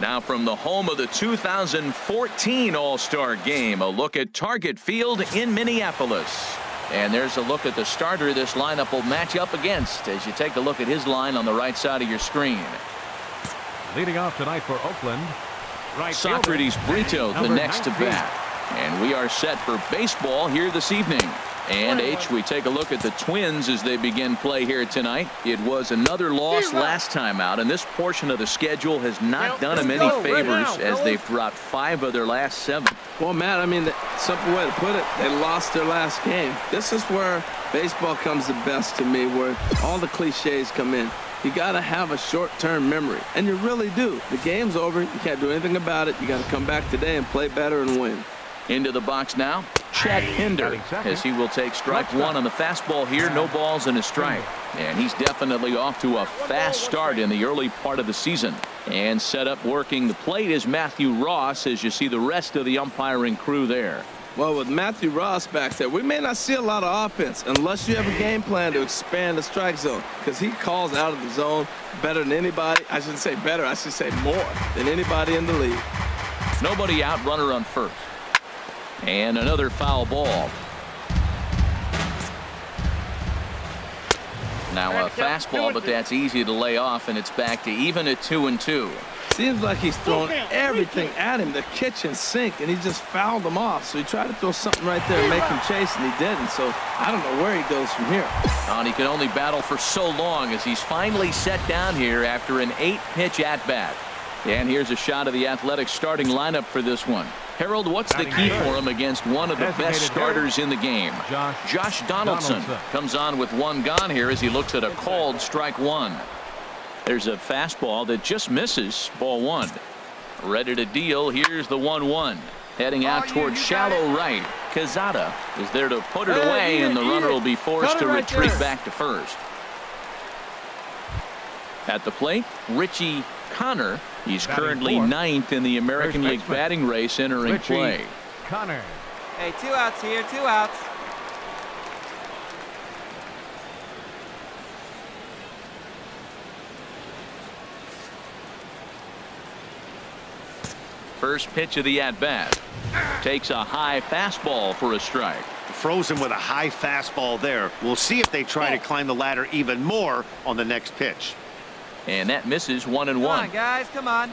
Now from the home of the 2014 All-Star Game, a look at Target Field in Minneapolis. And there's a look at the starter this lineup will match up against as you take a look at his line on the right side of your screen. Leading off tonight for Oakland, right Socrates Brito, the next to bat. And we are set for baseball here this evening. And H, we take a look at the Twins as they begin play here tonight. It was another loss last time out, and this portion of the schedule has not done them any favors as they've dropped 5 of their last 7. Well, Matt, I mean, the simple way to put it, they lost their last game. This is where baseball comes the best to me, where all the cliches come in. You got to have a short-term memory, and you really do. The game's over. You can't do anything about it. You got to come back today and play better and win. Into the box now, Chet Hinder, as he will take strike 1 on the fastball here. No balls and a strike. And he's definitely off to a fast start in the early part of the season. And set up working the plate is Matthew Ross, as you see the rest of the umpiring crew there. Well, with Matthew Ross back there, we may not see a lot of offense unless you have a game plan to expand the strike zone, because he calls out of the zone better than anybody. I shouldn't say better, I should say more than anybody in the league. Nobody out, runner on first. And another foul ball. Now a fastball, but that's easy to lay off, and it's back to even at 2-2. Seems like he's thrown everything at him, the kitchen sink, and he just fouled him off. So he tried to throw something right there and make him chase, and he didn't. So I don't know where he goes from here. And he can only battle for so long as he's finally set down here after an 8-pitch at-bat. And here's a shot of the Athletics starting lineup for this one. Harold, what's the key for him against one of the best starters in the game? Josh Donaldson comes on with 1 gone here as he looks at a called strike 1. There's a fastball that just misses, ball 1. Ready to deal. Here's the 1-1. Heading out towards shallow right. Quezada is there to put it away, and the runner will be forced to retreat back to first. At the plate, Richie Connor. He's currently 9th in the American League batting race entering play. Connor. Hey, 2 outs here, 2 outs. First pitch of the at-bat. Takes a high fastball for a strike. Frozen with a high fastball there. We'll see if they try to climb the ladder even more on the next pitch. And that misses 1-1. Come on, guys, come on.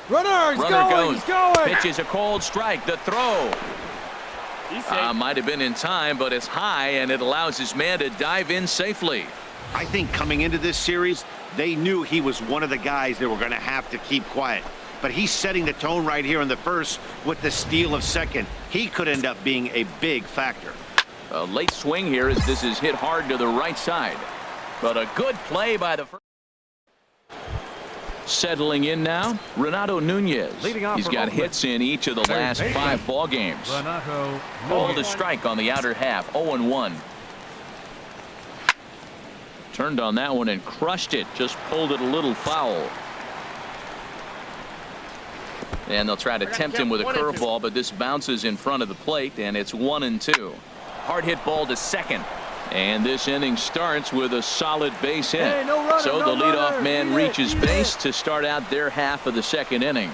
Runner goes. Pitches a cold strike. The throw. Might have been in time, but it's high, and it allows his man to dive in safely. I think coming into this series, they knew he was one of the guys they were going to have to keep quiet. But he's setting the tone right here in the first with the steal of second. He could end up being a big factor. A late swing here as this is hit hard to the right side. But a good play by the first. Settling in now, Renato Nunez. He's got hits in each of the last 5 ball games. Ball to strike on the outer half, 0-1. Turned on that one and crushed it. Just pulled it a little foul. And they'll try to tempt him with a curveball, but this bounces in front of the plate, and it's 1-2. Hard hit ball to second. And this inning starts with a solid base hit. So the leadoff man reaches base to start out their half of the second inning.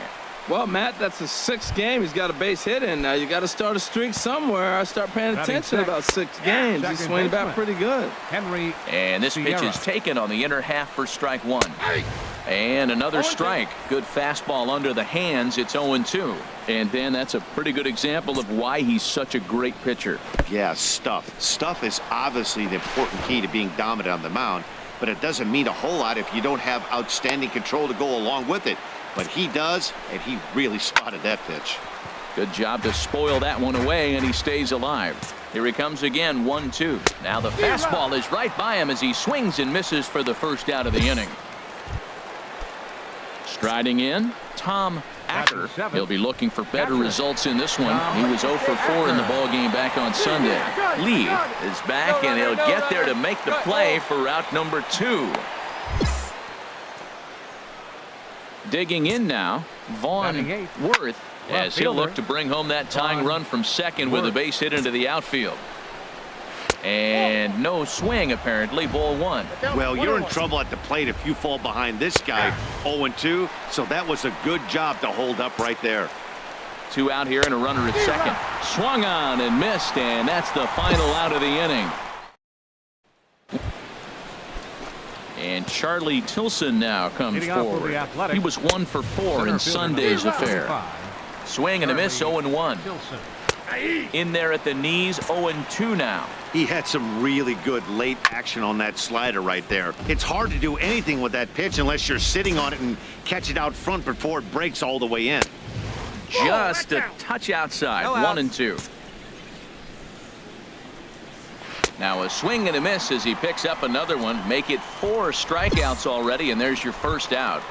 Well, Matt, that's the 6th game. He's got a base hit in. Now you got to start a streak somewhere. I start paying attention about 6 games. He's swinging back pretty good. And this pitch is taken on the inner half for strike 1. And another strike. Good fastball under the hands. It's 0-2. And then that's a pretty good example of why he's such a great pitcher. Yeah, stuff. Stuff is obviously the important key to being dominant on the mound, but it doesn't mean a whole lot if you don't have outstanding control to go along with it. But he does, and he really spotted that pitch. Good job to spoil that one away, and he stays alive. Here he comes again, 1-2. Now the fastball is right by him as he swings and misses for the first out of the inning. Striding in, Tom Acker. He'll be looking for better results in this one. He was 0 for 4 in the ballgame back on Sunday. Lee is back, and he'll get there to make the play for out number 2. Digging in now, Vaughn Worth as he'll look to bring home that tying run from second with a base hit into the outfield. And no swing, apparently. Ball one. Well, you're in trouble at the plate if you fall behind this guy 0-2, so that was a good job to hold up right there. 2 out here and a runner at second. Swung on and missed, and that's the final out of the inning. And Charlie Tilson now comes forward. He was 1 for 4 in Sunday's affair. Swing and a miss, 0-1. In there at the knees, 0-2 now. He had some really good late action on that slider right there. It's hard to do anything with that pitch unless you're sitting on it and catch it out front before it breaks all the way in. Just a touch outside. 1-2. Now a swing and a miss as he picks up another one. Make it 4 strikeouts already, and there's your first out.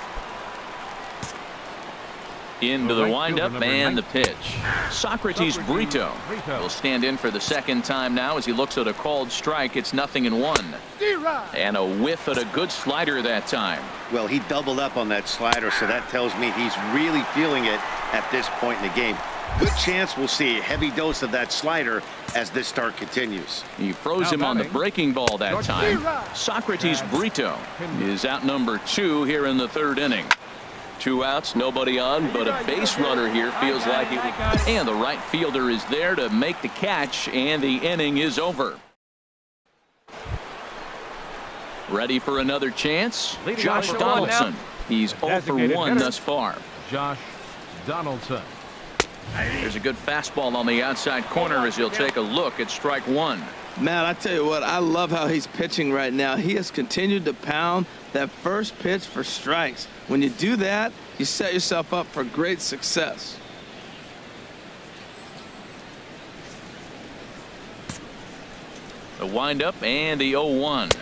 Into the windup and the pitch. Socrates Brito will stand in for the second time now as he looks at a called strike. It's 0-1. And a whiff at a good slider that time. Well, he doubled up on that slider, so that tells me he's really feeling it at this point in the game. Good chance we'll see a heavy dose of that slider as this start continues. He froze him on the breaking ball that time. Socrates Brito is out number 2 here in the 3rd inning. 2 outs, nobody on, but a base runner here feels like it. And the right fielder is there to make the catch, and the inning is over. Ready for another chance? Josh Donaldson. He's 0 for 1 thus far. Josh Donaldson. There's a good fastball on the outside corner as he'll take a look at strike 1. Matt, I tell you what, I love how he's pitching right now. He has continued to pound that first pitch for strikes. When you do that, you set yourself up for great success. The windup and the 0-1.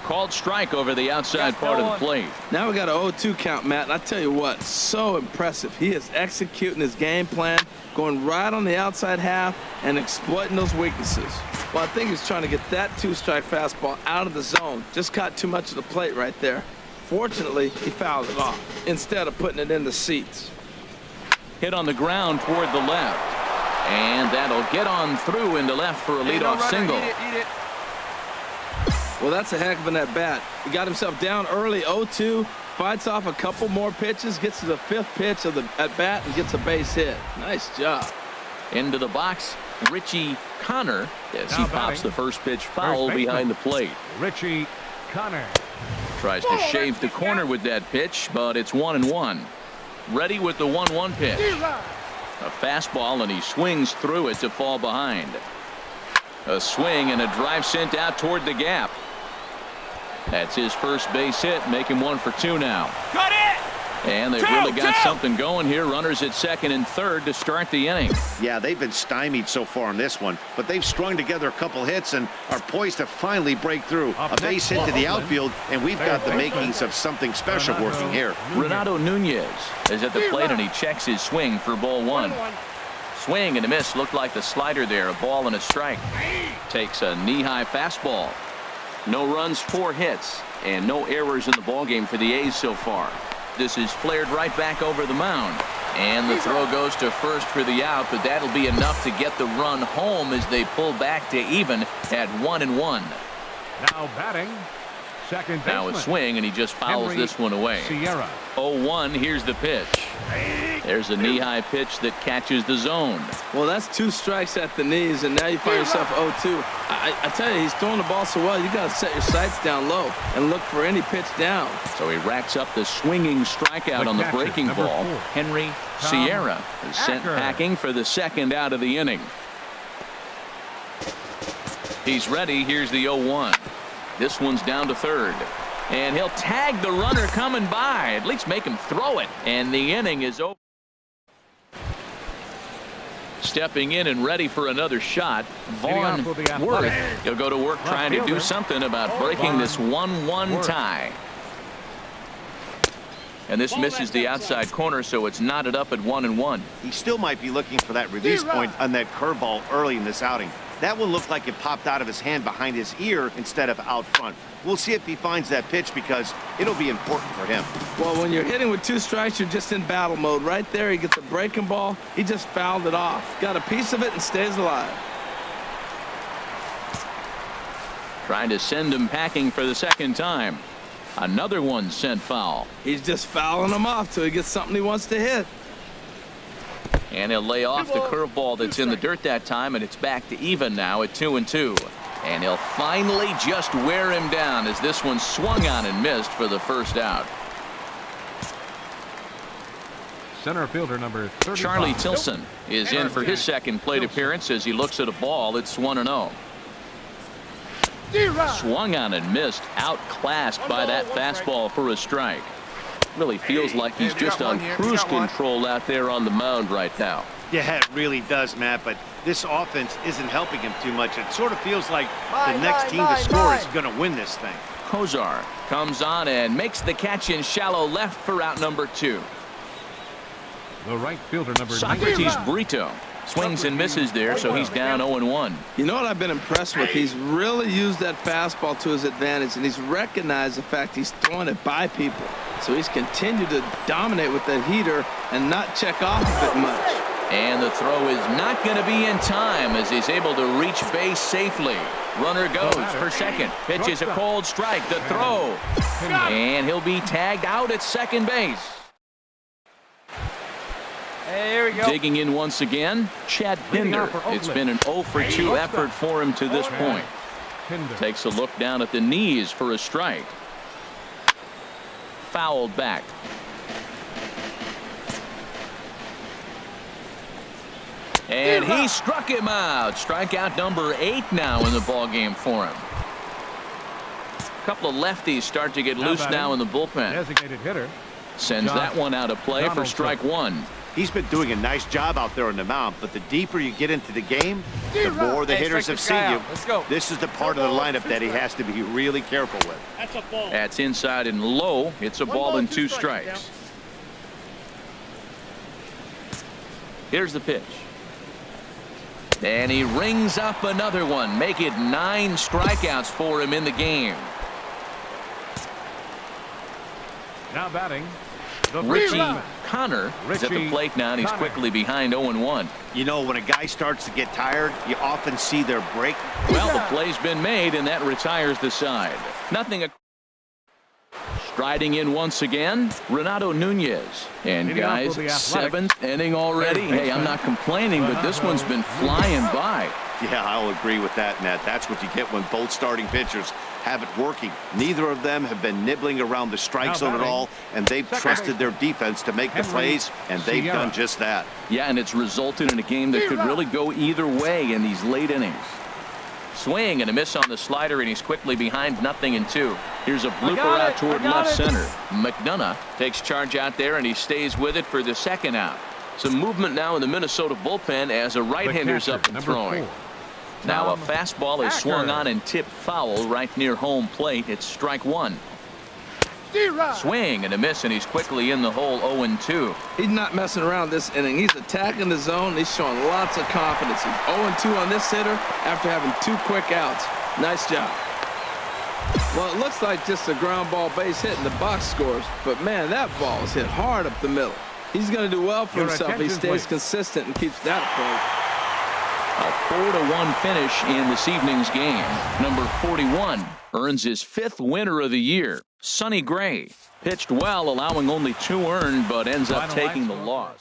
Called strike over the outside part of the plate. Now we got an 0-2 count, Matt, and I tell you what, so impressive. He is executing his game plan, going right on the outside half and exploiting those weaknesses. Well, I think he's trying to get that 2-strike fastball out of the zone. Just caught too much of the plate right there. Fortunately, he fouled it off instead of putting it in the seats. Hit on the ground toward the left. And that'll get on through into left for a leadoff single. Eat it. Well, that's a heck of an at-bat. He got himself down early, 0-2, fights off a couple more pitches, gets to the 5th pitch of the at-bat, and gets a base hit. Nice job. Into the box, Richie Connor as he pops the first pitch foul behind the plate. Richie Connor tries to shave the corner with that pitch, but it's 1-1. Ready with the 1-1 pitch. A fastball, and he swings through it to fall behind. A swing and a drive sent out toward the gap. That's his first base hit, make him 1 for 2 now. Got it! And they've really got something going here. Runners at second and third to start the inning. Yeah, they've been stymied so far in this one, but they've strung together a couple hits and are poised to finally break through. A base hit to the outfield, and we've got the makings of something special working here. Renato Nunez is at the plate, and he checks his swing for ball 1. Swing and a miss. Looked like the slider there. A ball and a strike. Takes a knee-high fastball. No runs, 4 hits, and no errors in the ballgame for the A's so far. This is flared right back over the mound. And the throw goes to first for the out, but that'll be enough to get the run home as they pull back to even at 1-1. now batting. Second baseman. Now a swing, and he just fouls this one away. 0-1. Here's the pitch. There's a knee-high pitch that catches the zone. Well, that's 2 strikes at the knees, and now you find yourself 0-2. I tell you, he's throwing the ball so well, you got to set your sights down low and look for any pitch down. So he racks up the swinging strikeout on the breaking ball. Henry Sierra is sent packing for the second out of the inning. He's ready. Here's the 0-1. This one's down to third. And he'll tag the runner coming by. At least make him throw it. And the inning is over. Stepping in and ready for another shot, Vaughn Worth. He'll go to work trying to do something about breaking this 1-1 tie. And this misses the outside corner, so it's knotted up at 1-1. He still might be looking for that release point on that curveball early in this outing. That one looked like it popped out of his hand behind his ear instead of out front. We'll see if he finds that pitch because it'll be important for him. Well, when you're hitting with 2 strikes, you're just in battle mode. Right there, he gets a breaking ball. He just fouled it off. Got a piece of it and stays alive. Trying to send him packing for the second time. Another one sent foul. He's just fouling them off till he gets something he wants to hit. And he'll lay off the curveball that's in the dirt that time, and it's back to even now at 2-2. And he'll finally just wear him down as this one swung on and missed for the first out. Center fielder number 35. Charlie Tilson is in for his second plate appearance as he looks at a ball. It's 1-0. Swung on and missed, outclassed by that fastball for a strike. Really feels like he's just on cruise control out there on the mound right now. Yeah, it really does, Matt, but this offense isn't helping him too much. It sort of feels like the next team to score is going to win this thing. Kozar comes on and makes the catch in shallow left for out number 2. The right fielder number Socrates Brito swings and misses there, so he's down 0-1. You know what I've been impressed with? He's really used that fastball to his advantage, and he's recognized the fact he's throwing it by people. So he's continued to dominate with that heater and not check off of it much. And the throw is not going to be in time as he's able to reach base safely. Runner goes for second. Pitch is a cold strike. The throw. And he'll be tagged out at second base. Hey, here we go. Digging in once again, Chad Pinder. It's been an 0-for-2 effort for him to this point. Takes a look down at the knees for a strike. Fouled back. And he struck him out. Strikeout number 8 now in the ballgame for him. A couple of lefties start to get loose now in the bullpen. Designated hitter. Sends that one out of play for strike 1. He's been doing a nice job out there on the mound, but the deeper you get into the game, the more the hitters have seen you. Let's go. This is the part of the lineup that he has to be really careful with. That's inside and low. It's a ball and 2 strikes. Here's the pitch. And he rings up another one. Make it 9 strikeouts for him in the game. Now batting. Richie Connor is at the plate now, and he's quickly behind 0-1. You know, when a guy starts to get tired, you often see their break. Well, the play's been made, and that retires the side. Nothing. Striding in once again, Renato Nunez. And guys, 7th inning already. Hey, I'm not complaining, but this one's been flying by. Yeah, I'll agree with that, Matt. That's what you get when both starting pitchers have it working. Neither of them have been nibbling around the strike zone at all, and they've trusted their defense to make the plays, and they've done just that. Yeah, and it's resulted in a game that could really go either way in these late innings. Swing and a miss on the slider, and he's quickly behind 0-2. Here's a blooper out toward left center. McDonough takes charge out there, and he stays with it for the second out. Some movement now in the Minnesota bullpen as a right-hander's up and throwing. Now a fastball is swung on and tipped foul right near home plate. It's strike 1. Swing and a miss, and he's quickly in the hole 0-2. He's not messing around this inning. He's attacking the zone. He's showing lots of confidence. He's 0-2 on this hitter after having 2 quick outs. Nice job. Well, it looks like just a ground ball base hit in the box scores, but man, that ball is hit hard up the middle. He's going to do well for himself. He stays consistent and keeps that approach. A 4-1 finish in this evening's game. Number 41 earns his 5th winner of the year. Sonny Gray pitched well, allowing only 2 earned, but ends up taking the loss.